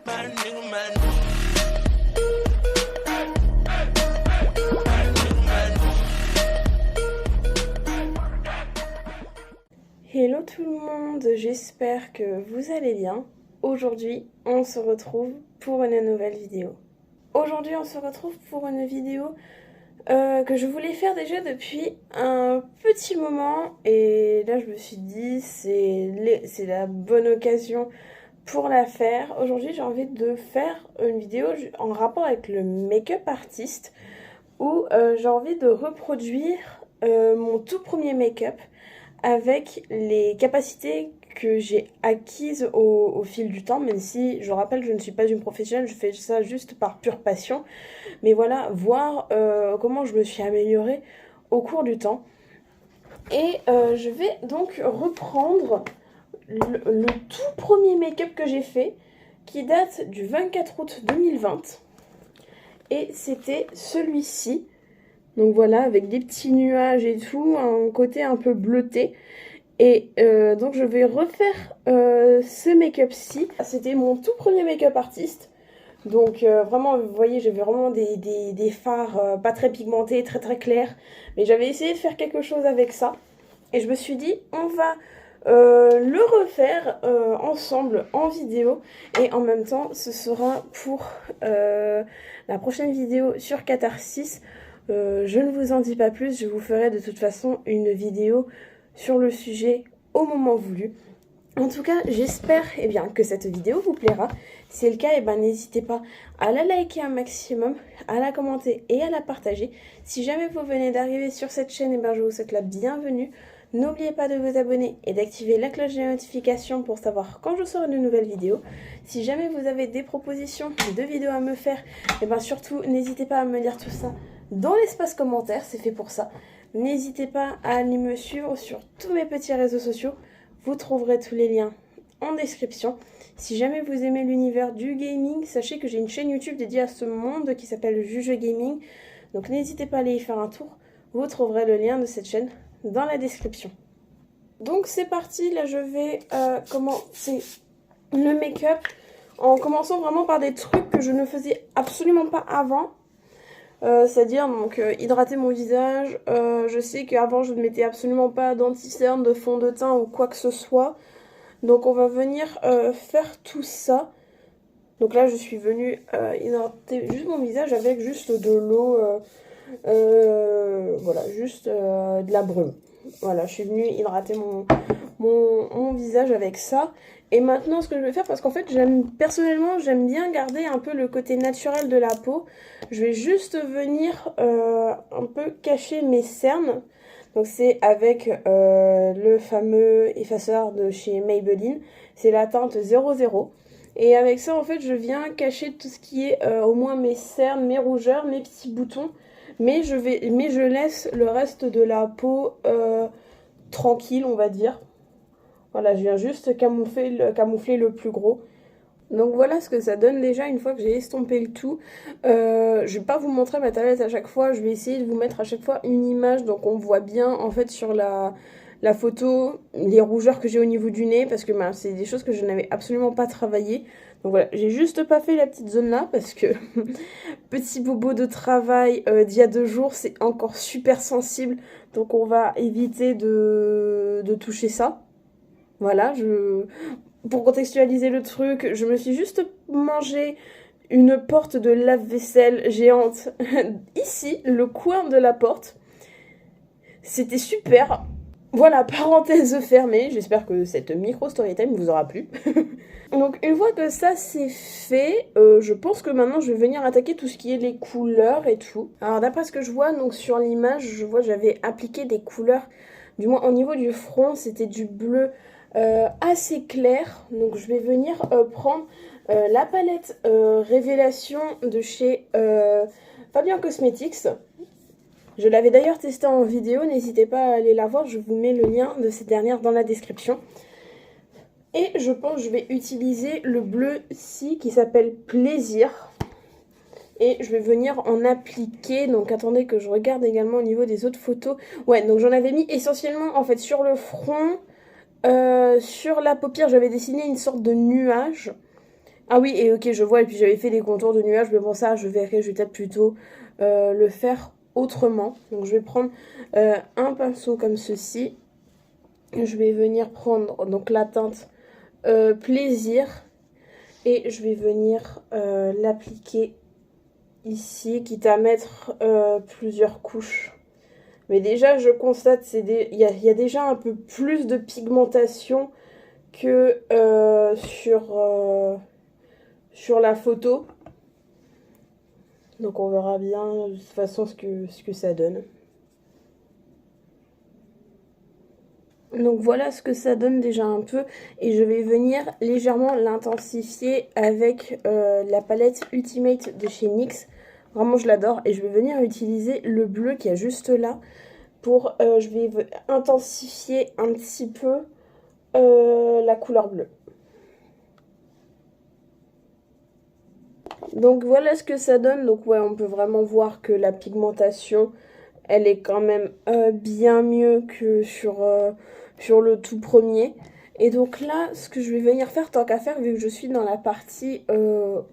Hello tout le monde, j'espère que vous allez bien. Aujourd'hui, on se retrouve pour une nouvelle vidéo. Aujourd'hui, on se retrouve pour une vidéo que je voulais faire déjà depuis un petit moment. Et là, je me suis dit, c'est la bonne occasion pour la faire. Aujourd'hui, j'ai envie de faire une vidéo en rapport avec le make-up artiste où j'ai envie de reproduire mon tout premier make-up avec les capacités que j'ai acquises au fil du temps, même si, je rappelle, je ne suis pas une professionnelle, je fais ça juste par pure passion. Mais voilà, voir comment je me suis améliorée au cours du temps. Et je vais donc reprendre le tout premier make-up que j'ai fait, qui date du 24 août 2020. Et c'était celui-ci. Donc voilà, avec des petits nuages et tout, un côté un peu bleuté. Et donc je vais refaire ce make-up-ci. C'était mon tout premier make-up artiste. Donc vraiment, vous voyez, j'avais vraiment des fards pas très pigmentés, très très clairs. Mais j'avais essayé de faire quelque chose avec ça. Et je me suis dit, on va le refaire ensemble en vidéo. Et en même temps, ce sera pour la prochaine vidéo sur Catharsis. Je ne vous en dis pas plus, je vous ferai de toute façon une vidéo sur le sujet au moment voulu. En tout cas, j'espère que cette vidéo vous plaira. Si c'est le cas, n'hésitez pas à la liker un maximum, à la commenter et à la partager. Si jamais vous venez d'arriver sur cette chaîne, je vous souhaite la bienvenue. N'oubliez pas de vous abonner et d'activer la cloche des notifications pour savoir quand je sors une nouvelle vidéo. Si jamais vous avez des propositions de vidéos à me faire, surtout n'hésitez pas à me dire tout ça dans l'espace commentaire, c'est fait pour ça. N'hésitez pas à aller me suivre sur tous mes petits réseaux sociaux. Vous trouverez tous les liens en description. Si jamais vous aimez l'univers du gaming, sachez que j'ai une chaîne YouTube dédiée à ce monde qui s'appelle Juge Gaming. Donc n'hésitez pas à aller y faire un tour. Vous trouverez le lien de cette chaîne dans la description. Donc c'est parti, là je vais commencer le make-up en commençant vraiment par des trucs que je ne faisais absolument pas avant. C'est-à-dire donc hydrater mon visage. Je sais qu'avant je ne mettais absolument pas d'anti-cerne, de fond de teint ou quoi que ce soit. Donc on va venir faire tout ça. Donc là je suis venue hydrater juste mon visage avec juste de l'eau, voilà, juste de la brume. Voilà, je suis venue hydrater mon visage avec ça. Et maintenant ce que je vais faire, parce qu'en fait personnellement j'aime bien garder un peu le côté naturel de la peau. Je vais juste venir un peu cacher mes cernes. Donc c'est avec le fameux effaceur de chez Maybelline. C'est la teinte 00. Et avec ça en fait je viens cacher tout ce qui est au moins mes cernes, mes rougeurs, mes petits boutons. Mais je laisse le reste de la peau tranquille, on va dire. Voilà, je viens juste camoufler le plus gros. Donc voilà ce que ça donne déjà une fois que j'ai estompé le tout. Je vais pas vous montrer ma tablette à chaque fois. Je vais essayer de vous mettre à chaque fois une image. Donc on voit bien en fait sur la photo les rougeurs que j'ai au niveau du nez. Parce que c'est des choses que je n'avais absolument pas travaillé. Donc voilà, j'ai juste pas fait la petite zone là. Parce que petit bobo de travail d'il y a 2 jours, c'est encore super sensible. Donc on va éviter de toucher ça. Voilà, pour contextualiser le truc, je me suis juste mangé une porte de lave-vaisselle géante ici, le coin de la porte. C'était super. Voilà, parenthèse fermée. J'espère que cette micro story time vous aura plu. Donc une fois que ça c'est fait, je pense que maintenant je vais venir attaquer tout ce qui est les couleurs et tout. Alors d'après ce que je vois, donc sur l'image, je vois j'avais appliqué des couleurs, du moins au niveau du front, c'était du bleu assez clair. Donc je vais venir prendre la palette Révélation de chez Fabien Cosmetics. Je l'avais d'ailleurs testée en vidéo, n'hésitez pas à aller la voir, je vous mets le lien de cette dernière dans la description. Et je pense que je vais utiliser le bleu-ci qui s'appelle Plaisir. Et je vais venir en appliquer, donc attendez que je regarde également au niveau des autres photos. Ouais, donc j'en avais mis essentiellement en fait sur le front, sur la paupière, j'avais dessiné une sorte de nuage. Ah oui, et ok, je vois, et puis j'avais fait des contours de nuages, mais bon, ça, je verrai, je vais peut-être plutôt le faire autrement. Donc, je vais prendre un pinceau comme ceci. Je vais venir prendre donc la teinte plaisir et je vais venir l'appliquer ici, quitte à mettre plusieurs couches. Mais déjà, je constate il y a déjà un peu plus de pigmentation que sur la photo. Donc on verra bien de toute façon ce que ça donne. Donc voilà ce que ça donne déjà un peu. Et je vais venir légèrement l'intensifier avec la palette Ultimate de chez NYX. Vraiment je l'adore. Et je vais venir utiliser le bleu qui est juste là. Je vais intensifier un petit peu la couleur bleue. Donc voilà ce que ça donne. Donc ouais, on peut vraiment voir que la pigmentation, elle est quand même bien mieux que sur le tout premier. Et donc là, ce que je vais venir faire, tant qu'à faire, vu que je suis dans la partie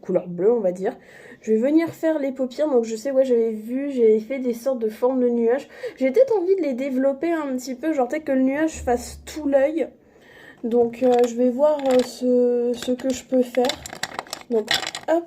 couleur bleue, on va dire, je vais venir faire les paupières. Donc je sais, ouais, j'avais fait des sortes de formes de nuages. J'ai peut-être envie de les développer un petit peu, genre peut-être que le nuage fasse tout l'œil. Donc je vais voir ce que je peux faire. Donc hop.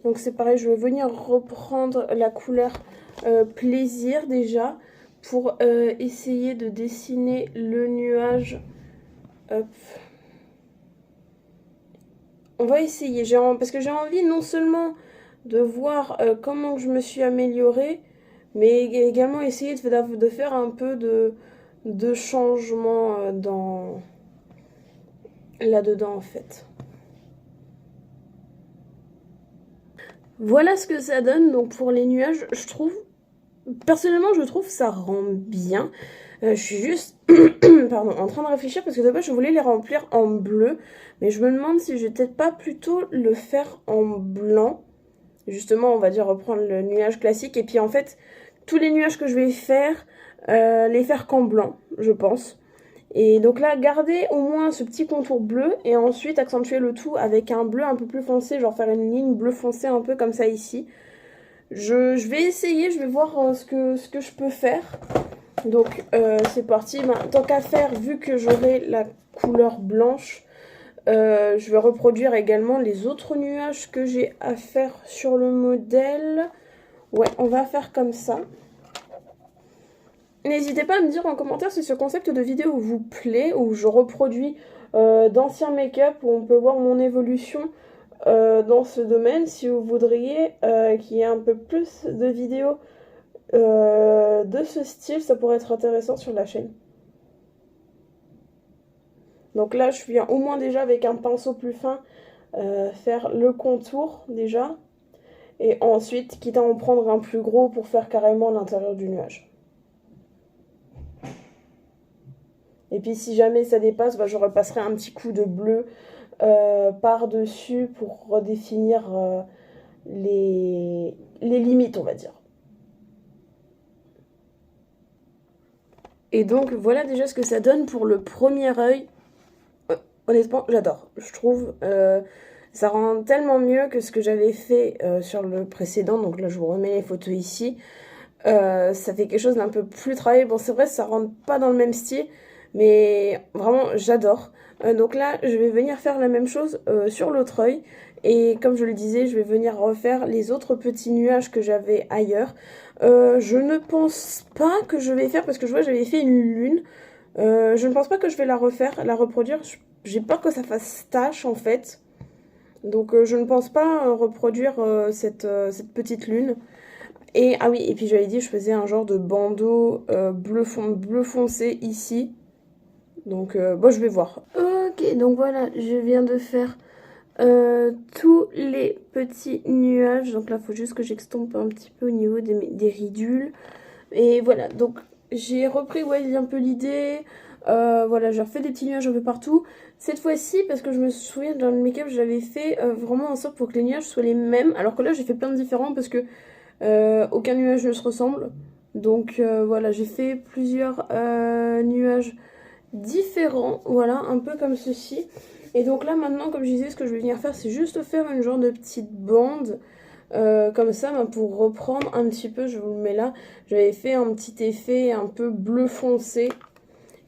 Donc c'est pareil, je vais venir reprendre la couleur plaisir déjà pour essayer de dessiner le nuage. Hop. On va essayer, parce que j'ai envie non seulement de voir comment je me suis améliorée, mais également essayer de faire un peu de changement là-dedans en fait. Voilà ce que ça donne donc pour les nuages, je trouve. Personnellement, je trouve ça rend bien. Je suis juste pardon, en train de réfléchir parce que de base, je voulais les remplir en bleu. Mais je me demande si je vais peut-être pas plutôt le faire en blanc. Justement, on va dire reprendre le nuage classique. Et puis en fait, tous les nuages que je vais faire, les faire qu'en blanc, je pense. Et donc là, garder au moins ce petit contour bleu et ensuite accentuer le tout avec un bleu un peu plus foncé, genre faire une ligne bleu foncé un peu comme ça ici. Je vais essayer, je vais voir ce que je peux faire. Donc c'est parti. Tant qu'à faire, vu que j'aurai la couleur blanche, je vais reproduire également les autres nuages que j'ai à faire sur le modèle. Ouais, on va faire comme ça. N'hésitez pas à me dire en commentaire si ce concept de vidéo vous plaît, où je reproduis d'anciens make-up, où on peut voir mon évolution dans ce domaine. Si vous voudriez qu'il y ait un peu plus de vidéos de ce style, ça pourrait être intéressant sur la chaîne. Donc là, je viens au moins déjà avec un pinceau plus fin faire le contour déjà. Et ensuite, quitte à en prendre un plus gros pour faire carrément l'intérieur du nuage. Et puis si jamais ça dépasse, bah, je repasserai un petit coup de bleu par-dessus pour redéfinir les limites, on va dire. Et donc voilà déjà ce que ça donne pour le premier œil. Honnêtement, j'adore. Je trouve ça rend tellement mieux que ce que j'avais fait sur le précédent. Donc là, je vous remets les photos ici. Ça fait quelque chose d'un peu plus travaillé. Bon, c'est vrai, ça rentre pas dans le même style, mais vraiment, j'adore. Donc là, je vais venir faire la même chose sur l'autre œil. Et comme je le disais, je vais venir refaire les autres petits nuages que j'avais ailleurs. Je ne pense pas que je vais faire, parce que je vois, j'avais fait une lune. Je ne pense pas que je vais la refaire, la reproduire. J'ai peur que ça fasse tache en fait. Donc je ne pense pas reproduire cette petite lune. Et ah oui, et puis j'avais dit je faisais un genre de bandeau bleu foncé ici. Donc bon, je vais voir. Ok, donc voilà, je viens de faire tous les petits nuages. Donc là, il faut juste que j'extompe un petit peu au niveau des ridules. Et voilà, donc j'ai repris ouais, un peu l'idée. Voilà, j'ai refait des petits nuages un peu partout. Cette fois-ci, parce que je me souviens dans le make-up, j'avais fait vraiment en sorte pour que les nuages soient les mêmes. Alors que là, j'ai fait plein de différents parce que aucun nuage ne se ressemble. Donc voilà, j'ai fait plusieurs nuages différents. Voilà, un peu comme ceci. Et donc là maintenant, comme je disais, ce que je vais venir faire, c'est juste faire une genre de petite bande. Comme ça, ben, pour reprendre un petit peu, je vous le mets là, j'avais fait un petit effet un peu bleu foncé.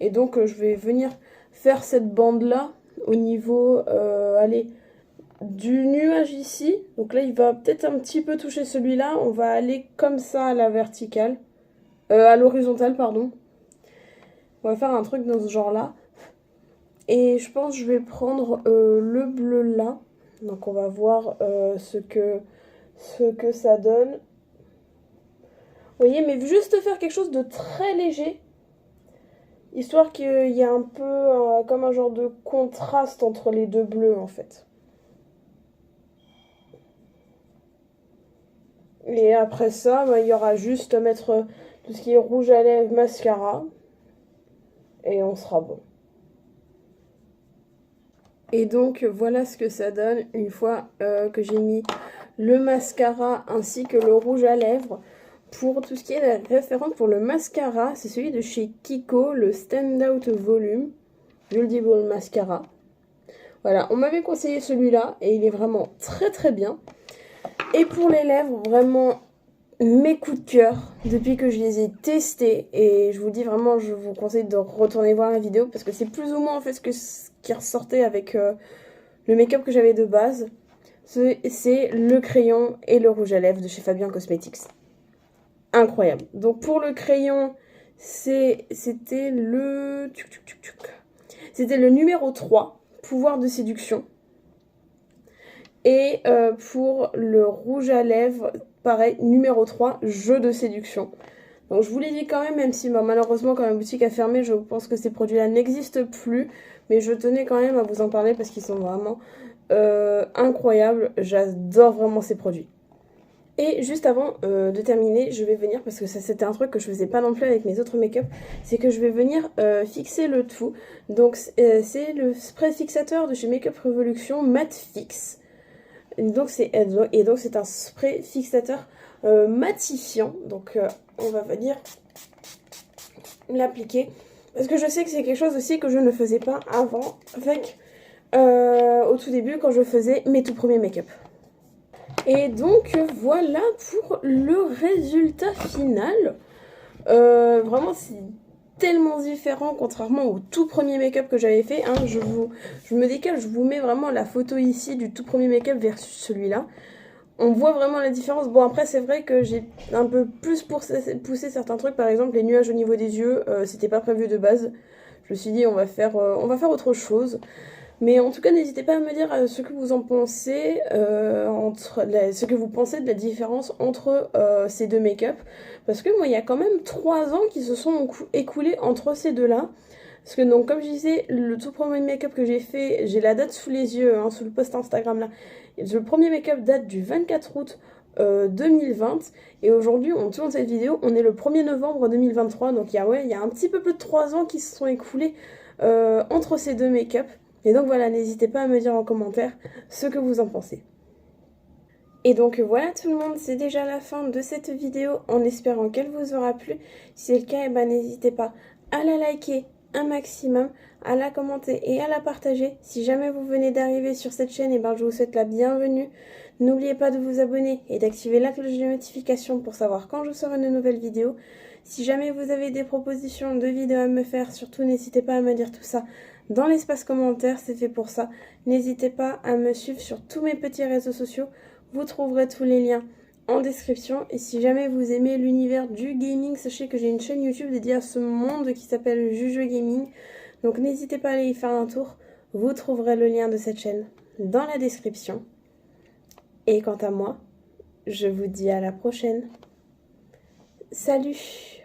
Et donc je vais venir faire cette bande là au niveau, allez, du nuage ici. Donc là, il va peut-être un petit peu toucher celui-là. On va aller comme ça à la verticale. À l'horizontale, pardon. On va faire un truc dans ce genre-là. Et je pense que je vais prendre le bleu là. Donc on va voir ce que ça donne. Vous voyez, mais juste faire quelque chose de très léger. Histoire qu'il y ait un peu comme un genre de contraste entre les deux bleus en fait. Et après ça, bah, il y aura juste à mettre tout ce qui est rouge à lèvres, mascara. Et on sera bon. Et donc voilà ce que ça donne une fois que j'ai mis le mascara ainsi que le rouge à lèvres. Pour tout ce qui est la référence pour le mascara, c'est celui de chez Kiko, le Stand Out Volume Buildable Mascara. Voilà, on m'avait conseillé celui-là et il est vraiment très très bien. Et pour les lèvres, vraiment mes coups de cœur depuis que je les ai testés. Et je vous dis vraiment, je vous conseille de retourner voir la vidéo parce que c'est plus ou moins en fait ce qui ressortait avec le make-up que j'avais de base. C'est le crayon et le rouge à lèvres de chez Fabien Cosmetics. Incroyable. Donc pour le crayon, c'était le numéro 3, pouvoir de séduction. Et pour le rouge à lèvres, pareil, numéro 3, jeu de séduction. Donc je vous l'ai dit quand même si malheureusement quand la boutique a fermé, je pense que ces produits-là n'existent plus. Mais je tenais quand même à vous en parler parce qu'ils sont vraiment incroyables. J'adore vraiment ces produits. Et juste avant de terminer, je vais venir, parce que ça c'était un truc que je faisais pas non plus avec mes autres make-up, c'est que je vais venir fixer le tout. Donc c'est le spray fixateur de chez Makeup Revolution Matte Fix. Et donc c'est un spray fixateur matifiant. Donc on va venir l'appliquer. Parce que je sais que c'est quelque chose aussi que je ne faisais pas avant, avec au tout début quand je faisais mes tout premiers make-up. Et donc voilà pour le résultat final. Vraiment c'est tellement différent contrairement au tout premier make-up que j'avais fait. Hein. Je me décale, je vous mets vraiment la photo ici du tout premier make-up versus celui-là. On voit vraiment la différence. Bon après c'est vrai que j'ai un peu plus poussé certains trucs. Par exemple les nuages au niveau des yeux, c'était pas prévu de base. Je me suis dit on va faire autre chose. Mais en tout cas, n'hésitez pas à me dire ce que vous en pensez, ce que vous pensez de la différence entre ces deux make-up. Parce que moi, il y a quand même 3 ans qui se sont écoulés entre ces deux-là. Parce que donc, comme je disais, le tout premier make-up que j'ai fait, j'ai la date sous les yeux, hein, sous le post Instagram là. Le premier make-up date du 24 août 2020. Et aujourd'hui, on tourne cette vidéo, on est le 1er novembre 2023. Donc il y a un petit peu plus de 3 ans qui se sont écoulés entre ces deux make-up. Et donc voilà, n'hésitez pas à me dire en commentaire ce que vous en pensez. Et donc voilà tout le monde, c'est déjà la fin de cette vidéo en espérant qu'elle vous aura plu. Si c'est le cas, n'hésitez pas à la liker un maximum, à la commenter et à la partager. Si jamais vous venez d'arriver sur cette chaîne, je vous souhaite la bienvenue. N'oubliez pas de vous abonner et d'activer la cloche de notification pour savoir quand je sors une nouvelle vidéo. Si jamais vous avez des propositions de vidéos à me faire, surtout n'hésitez pas à me dire tout ça dans l'espace commentaire, c'est fait pour ça. N'hésitez pas à me suivre sur tous mes petits réseaux sociaux. Vous trouverez tous les liens en description. Et si jamais vous aimez l'univers du gaming, sachez que j'ai une chaîne YouTube dédiée à ce monde qui s'appelle Juju Gaming. Donc n'hésitez pas à aller y faire un tour. Vous trouverez le lien de cette chaîne dans la description. Et quant à moi, je vous dis à la prochaine. Salut!